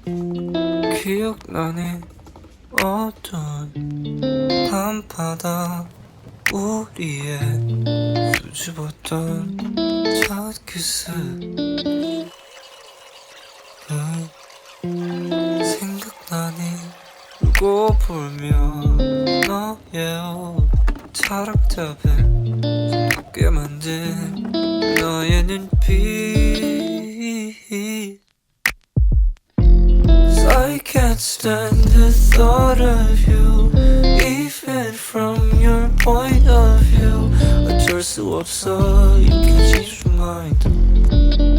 기억나니 어두운 밤바다 우리의 수줍었던 첫 키스 생각나니 울고 불며 너의 옷 타락잡은 손밖에 만진 너의 눈빛 I can't stand the thought of you even from your point of view 어쩔 수 없어 You can change your mind